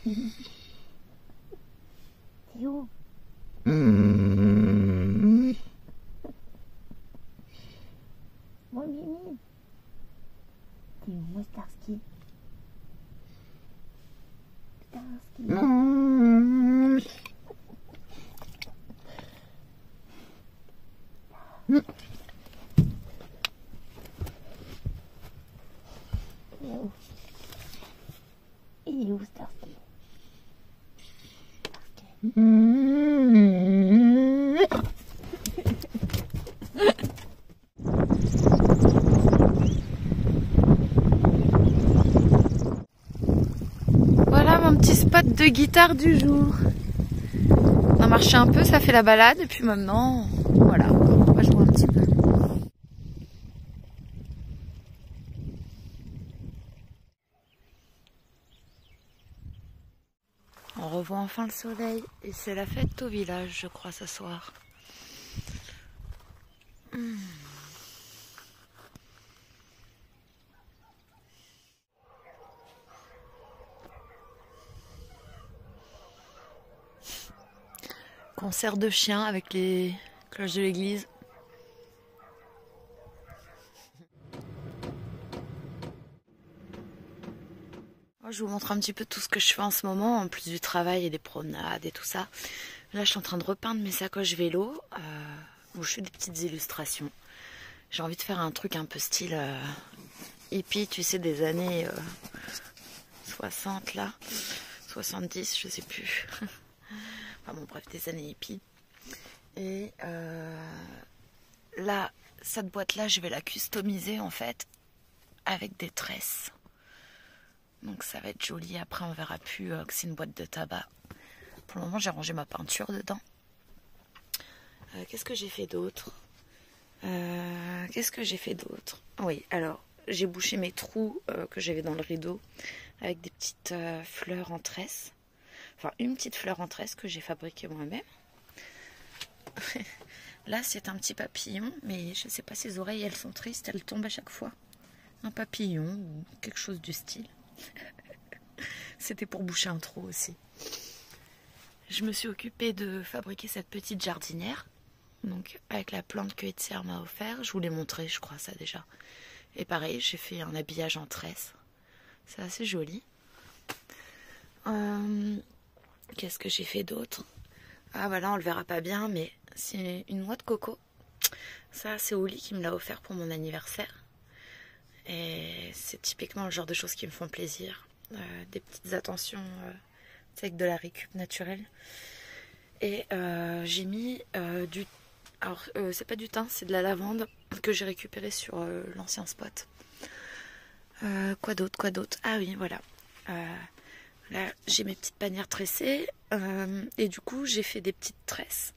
T'es où? Moi, Mimi. T'es où, moi, Starsky? Starsky. Il est où, Starsky? Voilà mon petit spot de guitare du jour. On a marché un peu, ça fait la balade et puis maintenant, voilà, on va jouer un petit peu. On revoit enfin le soleil et c'est la fête au village, je crois, ce soir. Concert de chiens avec les cloches de l'église. Je vous montre un petit peu tout ce que je fais en ce moment, en plus du travail et des promenades et tout ça. Là, je suis en train de repeindre mes sacoches vélo, où je fais des petites illustrations. J'ai envie de faire un truc un peu style hippie, tu sais, des années 60 là, 70, je sais plus. Enfin bon, bref, des années hippies. Et là, cette boîte-là, je vais la customiser en fait, avec des tresses. Donc ça va être joli. Après, on verra plus que c'est une boîte de tabac. Pour le moment, j'ai rangé ma peinture dedans. Qu'est-ce que j'ai fait d'autre? Oui, alors, j'ai bouché mes trous que j'avais dans le rideau avec des petites fleurs en tresse. Enfin, une petite fleur en tresse que j'ai fabriquée moi-même. Là, c'est un petit papillon, mais je ne sais pas, ses oreilles, elles sont tristes, elles tombent à chaque fois. Un papillon ou quelque chose du style. C'était pour boucher un trou aussi. Je me suis occupée de fabriquer cette petite jardinière. Donc avec la plante que Etienne m'a offert. Je vous l'ai montré, je crois, ça déjà. Et pareil, j'ai fait un habillage en tresse. C'est assez joli. Qu'est-ce que j'ai fait d'autre? Ah voilà, on le verra pas bien, mais c'est une noix de coco. Ça, c'est Oli qui me l'a offert pour mon anniversaire. Et c'est typiquement le genre de choses qui me font plaisir. Des petites attentions avec de la récup naturelle. Et j'ai mis du... Alors, c'est pas du thym, c'est de la lavande que j'ai récupéré sur l'ancien spot. Quoi d'autre? Ah oui, voilà. Là, j'ai mes petites panières tressées. Et du coup, j'ai fait des petites tresses.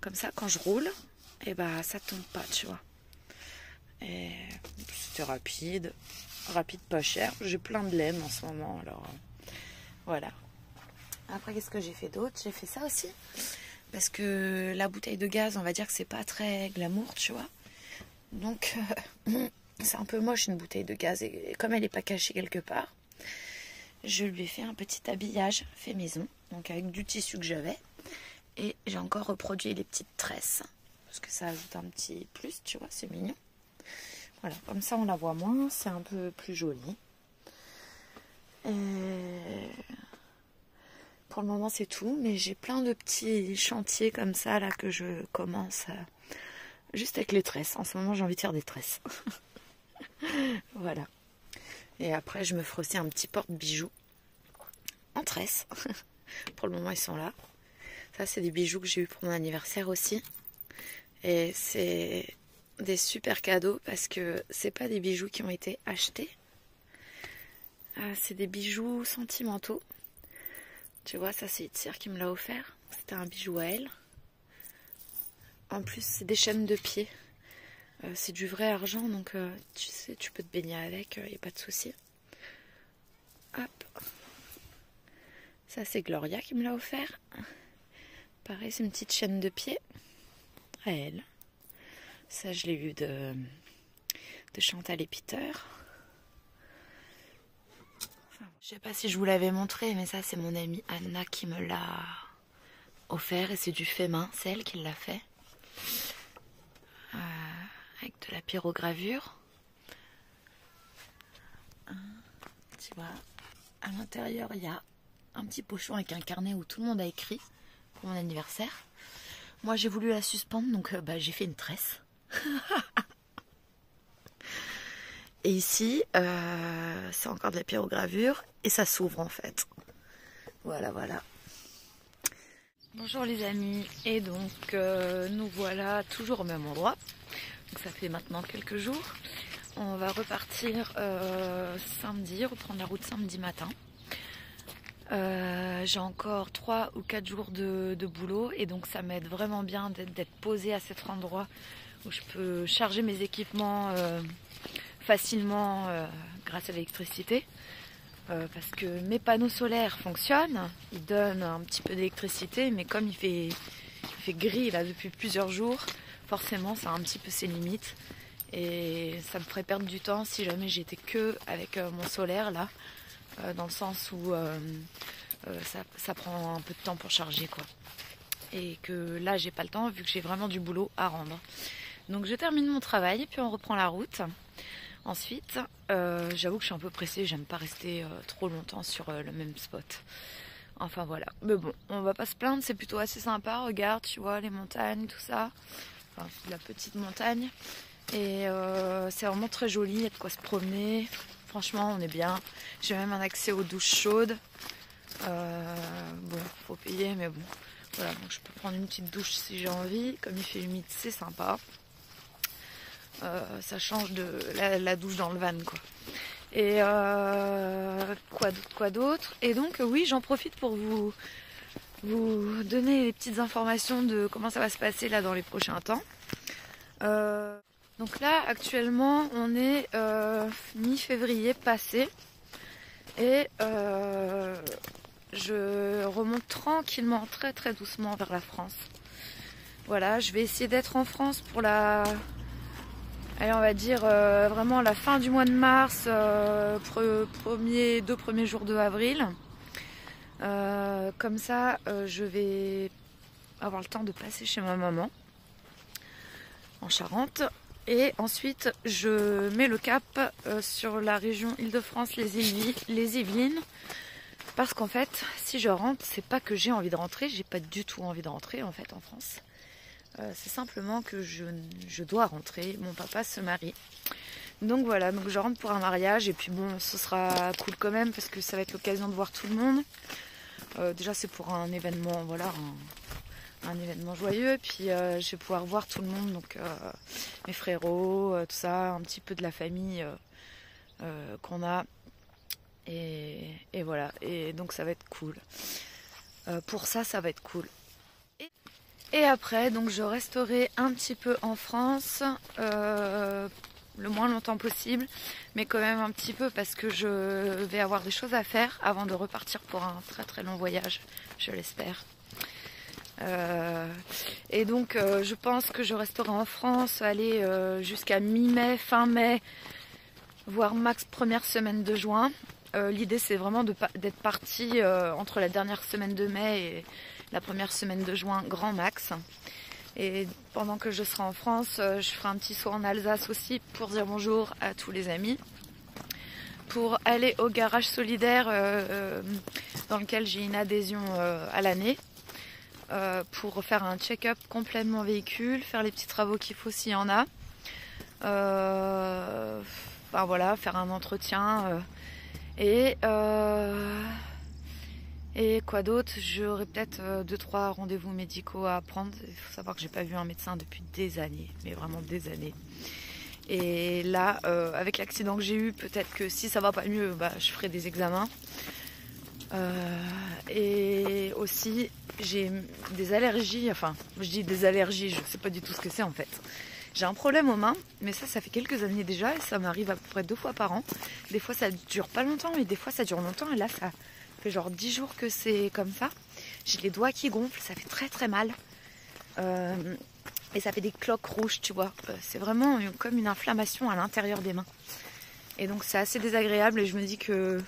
Comme ça, quand je roule, et bah, ça tombe pas, tu vois. Et c'était rapide, pas cher. J'ai plein de laine en ce moment, alors voilà. Après, qu'est-ce que j'ai fait d'autre? J'ai fait ça aussi. Parce que la bouteille de gaz, on va dire que c'est pas très glamour, tu vois. Donc, c'est un peu moche une bouteille de gaz. Et comme elle n'est pas cachée quelque part, je lui ai fait un petit habillage fait maison. Donc, avec du tissu que j'avais. Et j'ai encore reproduit les petites tresses. Parce que ça ajoute un petit plus, tu vois, c'est mignon. Voilà, comme ça on la voit moins, c'est un peu plus joli. Et pour le moment c'est tout, mais j'ai plein de petits chantiers comme ça là que je commence juste avec les tresses. En ce moment j'ai envie de faire des tresses. Voilà. Et après je me ferai aussi un petit porte-bijoux en tresse. Pour le moment ils sont là. Ça c'est des bijoux que j'ai eu pour mon anniversaire aussi. Et c'est des super cadeaux parce que c'est pas des bijoux qui ont été achetés. C'est des bijoux sentimentaux. Tu vois, ça c'est Itzir qui me l'a offert. C'était un bijou à elle. En plus, c'est des chaînes de pied. C'est du vrai argent, donc tu sais, tu peux te baigner avec, y a pas de souci. Hop. Ça c'est Gloria qui me l'a offert. Pareil, c'est une petite chaîne de pied à elle. Ça, je l'ai eu de Chantal et Peter. Enfin, Je sais pas si je vous l'avais montré, mais ça c'est mon amie Anna qui me l'a offert et c'est du fait main, c'est elle qui l'a fait. Avec de la pyrogravure. Tu vois, à l'intérieur il y a un petit pochon avec un carnet où tout le monde a écrit pour mon anniversaire. Moi j'ai voulu la suspendre donc j'ai fait une tresse. Et ici c'est encore de la pyrogravure et ça s'ouvre en fait. Voilà. Bonjour les amis, et donc nous voilà toujours au même endroit. Donc ça fait maintenant quelques jours. On va repartir samedi, reprendre la route samedi matin. J'ai encore 3 ou 4 jours de boulot et donc ça m'aide vraiment bien d'être posée à cet endroit où je peux charger mes équipements facilement grâce à l'électricité. Parce que mes panneaux solaires fonctionnent, ils donnent un petit peu d'électricité, mais comme il fait gris là depuis plusieurs jours, forcément ça a un petit peu ses limites et ça me ferait perdre du temps si jamais j'étais que avec mon solaire là, dans le sens où ça prend un peu de temps pour charger quoi. Et que là j'ai pas le temps vu que j'ai vraiment du boulot à rendre. Donc je termine mon travail et puis on reprend la route. Ensuite, j'avoue que je suis un peu pressée, j'aime pas rester trop longtemps sur le même spot. Enfin voilà, mais bon, on va pas se plaindre, c'est plutôt assez sympa, regarde, tu vois, les montagnes, tout ça. Enfin, c'est de la petite montagne. Et c'est vraiment très joli, il y a de quoi se promener. Franchement, on est bien. J'ai même un accès aux douches chaudes. Bon, faut payer, mais bon. Voilà, donc je peux prendre une petite douche si j'ai envie. Comme il fait humide, c'est sympa. Ça change de la douche dans le van quoi. Et quoi d'autre. Et donc oui, j'en profite pour vous donner les petites informations de comment ça va se passer là dans les prochains temps. Donc là actuellement on est mi-février passé et je remonte tranquillement, très très doucement vers la France. Voilà, je vais essayer d'être en France pour allez, on va dire vraiment la fin du mois de mars, 2 premiers jours de avril. Comme ça, je vais avoir le temps de passer chez ma maman en Charente. Et ensuite, je mets le cap sur la région Île-de-France, les Yvelines. Parce qu'en fait, si je rentre, c'est pas que j'ai envie de rentrer, j'ai pas du tout envie de rentrer en fait en France. C'est simplement que je dois rentrer, mon papa se marie. Donc voilà, donc je rentre pour un mariage et puis bon, ce sera cool quand même parce que ça va être l'occasion de voir tout le monde. Déjà c'est pour un événement, voilà, un événement joyeux. Et puis je vais pouvoir voir tout le monde, donc mes frérots, tout ça, un petit peu de la famille qu'on a. Et voilà, et donc ça va être cool. Pour ça va être cool. Et après, donc je resterai un petit peu en France, le moins longtemps possible, mais quand même un petit peu parce que je vais avoir des choses à faire avant de repartir pour un très très long voyage, je l'espère. Et donc je pense que je resterai en France, jusqu'à mi-mai, fin mai, voire max première semaine de juin. L'idée c'est vraiment d'être partie entre la dernière semaine de mai et la première semaine de juin, grand max. Et pendant que je serai en France, je ferai un petit saut en Alsace aussi pour dire bonjour à tous les amis. Pour aller au garage solidaire dans lequel j'ai une adhésion à l'année. Pour faire un check-up complet de mon véhicule, faire les petits travaux qu'il faut s'il y en a. Enfin voilà, faire un entretien. Et quoi d'autre? J'aurai peut-être 2-3 rendez-vous médicaux à prendre. Il faut savoir que j'ai pas vu un médecin depuis des années, mais vraiment des années. Et là, avec l'accident que j'ai eu, peut-être que si ça va pas mieux, je ferai des examens. Et aussi, j'ai des allergies. Enfin, je dis des allergies, je sais pas du tout ce que c'est en fait. J'ai un problème aux mains, mais ça fait quelques années déjà et ça m'arrive à peu près 2 fois par an. Des fois ça dure pas longtemps, mais des fois ça dure longtemps et là ça fait genre 10 jours que c'est comme ça. J'ai les doigts qui gonflent, ça fait très très mal. Et ça fait des cloques rouges, tu vois. C'est vraiment comme une inflammation à l'intérieur des mains. Et donc c'est assez désagréable et je me dis que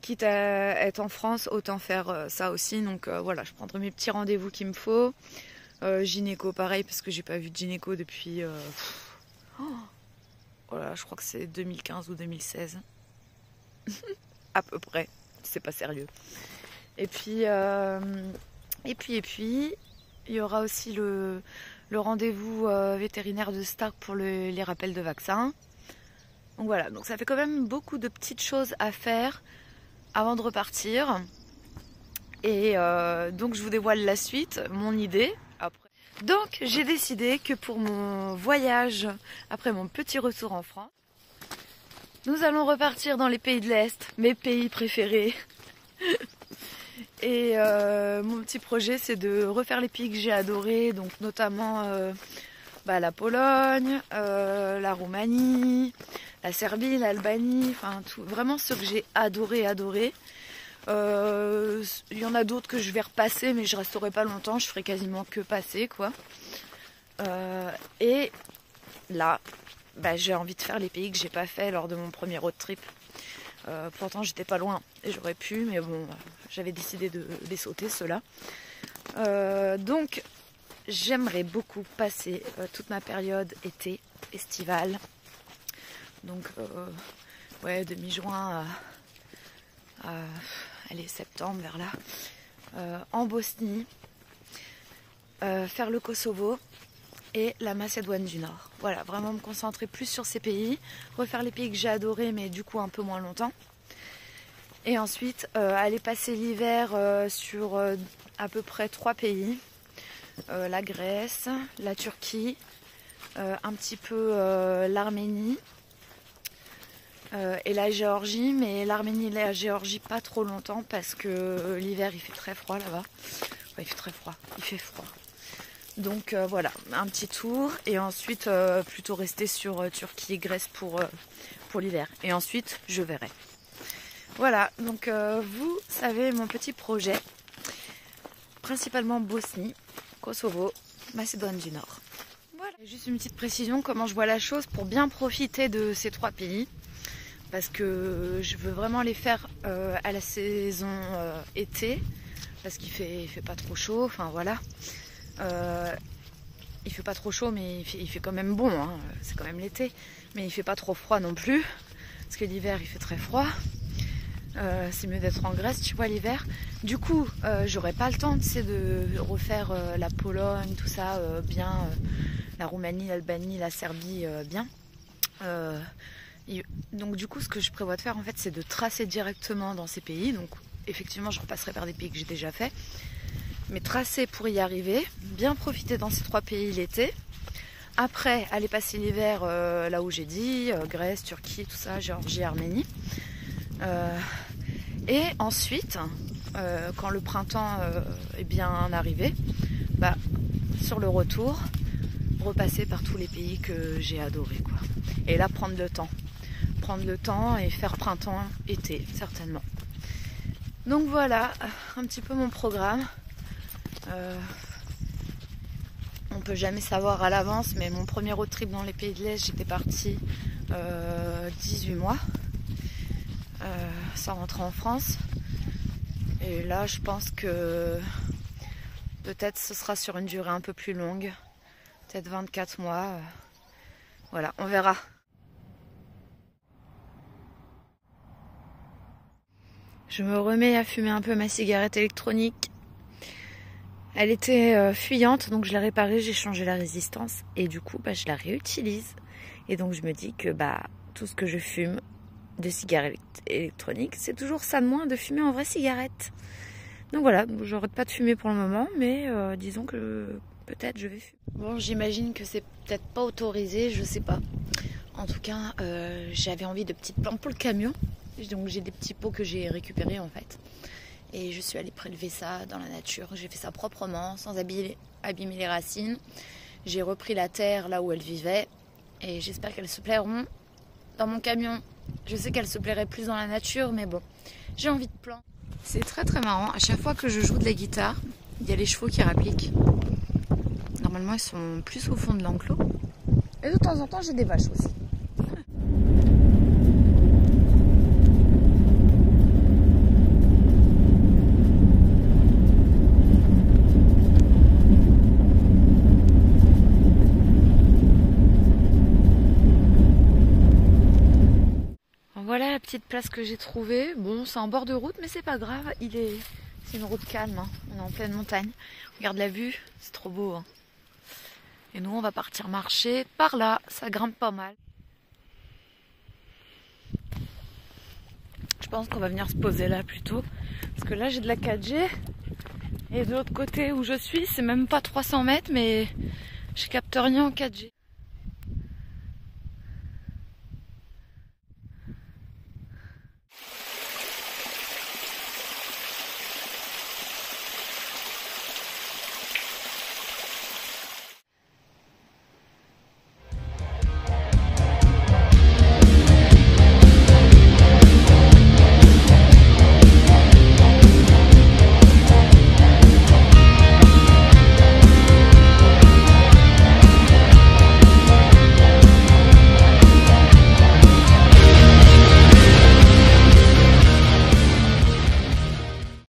quitte à être en France, autant faire ça aussi. Donc voilà, je prendrai mes petits rendez-vous qu'il me faut. Gynéco pareil, parce que j'ai pas vu de gynéco depuis voilà, je crois que c'est 2015 ou 2016 à peu près, c'est pas sérieux. Et puis il y aura aussi le rendez-vous vétérinaire de Stark pour les rappels de vaccins. Donc voilà, donc ça fait quand même beaucoup de petites choses à faire avant de repartir. Et donc je vous dévoile la suite, mon idée. Après. Donc j'ai décidé que pour mon voyage, après mon petit retour en France, nous allons repartir dans les pays de l'Est, mes pays préférés. Et mon petit projet, c'est de refaire les pays que j'ai adorés, donc notamment la Pologne, la Roumanie, la Serbie, l'Albanie, enfin vraiment ceux que j'ai adoré. Il y en a d'autres que je vais repasser, mais je resterai pas longtemps, je ferai quasiment que passer quoi. Et là, j'ai envie de faire les pays que j'ai pas fait lors de mon premier road trip. Pourtant j'étais pas loin et j'aurais pu, mais bon, j'avais décidé de les sauter ceux-là. Donc j'aimerais beaucoup passer toute ma période estivale. Donc de mi-juin à allez, septembre vers là, en Bosnie, faire le Kosovo et la Macédoine du Nord. Voilà, vraiment me concentrer plus sur ces pays, refaire les pays que j'ai adorés mais du coup un peu moins longtemps. Et ensuite aller passer l'hiver sur à peu près 3 pays. La Grèce, la Turquie, un petit peu l'Arménie et la Géorgie, mais l'Arménie et la Géorgie pas trop longtemps parce que l'hiver il fait très froid là-bas. Ouais, il fait très froid, il fait froid. Donc voilà, un petit tour et ensuite plutôt rester sur Turquie et Grèce pour l'hiver. Et ensuite je verrai. Voilà, donc vous savez mon petit projet, principalement Bosnie, Kosovo, Macédoine du Nord. Voilà. Juste une petite précision, comment je vois la chose pour bien profiter de ces 3 pays. Parce que je veux vraiment les faire à la saison été, parce qu'il fait pas trop chaud, enfin voilà. Il fait pas trop chaud, mais il fait quand même bon, hein. C'est quand même l'été. Mais il fait pas trop froid non plus, parce que l'hiver il fait très froid. C'est mieux d'être en Grèce, tu vois, l'hiver. Du coup, j'aurai pas le temps, tu sais, de refaire la Pologne, tout ça, bien, la Roumanie, l'Albanie, la Serbie, bien. Donc du coup, ce que je prévois de faire, en fait, c'est de tracer directement dans ces pays. Donc effectivement, je repasserai par des pays que j'ai déjà fait. Mais tracer pour y arriver, bien profiter dans ces 3 pays l'été. Après, aller passer l'hiver là où j'ai dit, Grèce, Turquie, tout ça, Géorgie, Arménie. Et ensuite, quand le printemps est bien arrivé, sur le retour, repasser par tous les pays que j'ai adorés, quoi. Et là, prendre le temps. Prendre le temps et faire printemps, été, certainement. Donc voilà, un petit peu mon programme. On peut jamais savoir à l'avance, mais mon premier road trip dans les pays de l'Est, j'étais partie 18 mois sans rentrer en France. Et là, je pense que peut-être ce sera sur une durée un peu plus longue, peut-être 24 mois. Voilà, on verra. Je me remets à fumer un peu ma cigarette électronique. Elle était fuyante, donc je l'ai réparée, j'ai changé la résistance et du coup je la réutilise. Et donc je me dis que tout ce que je fume de cigarettes électroniques, c'est toujours ça de moins de fumer en vraie cigarette. Donc voilà, j'arrête pas de fumer pour le moment, mais disons que peut-être je vais fumer. Bon, j'imagine que c'est peut-être pas autorisé, je sais pas. En tout cas, j'avais envie de petites plantes pour le camion. Donc j'ai des petits pots que j'ai récupérés en fait. Et je suis allée prélever ça dans la nature. J'ai fait ça proprement, sans abîmer les racines. J'ai repris la terre là où elles vivaient. Et j'espère qu'elles se plairont dans mon camion. Je sais qu'elles se plairaient plus dans la nature, mais bon, j'ai envie de plantes. C'est très très marrant. À chaque fois que je joue de la guitare, il y a les chevaux qui rappliquent. Normalement, ils sont plus au fond de l'enclos. Et de temps en temps, j'ai des vaches aussi. Voilà la petite place que j'ai trouvée. Bon, c'est en bord de route, mais c'est pas grave. C'est une route calme, hein. On est en pleine montagne. Regarde la vue, c'est trop beau, hein. Et nous, on va partir marcher par là. Ça grimpe pas mal. Je pense qu'on va venir se poser là plutôt. Parce que là, j'ai de la 4G. Et de l'autre côté où je suis, c'est même pas 300 mètres, mais je capte rien en 4G.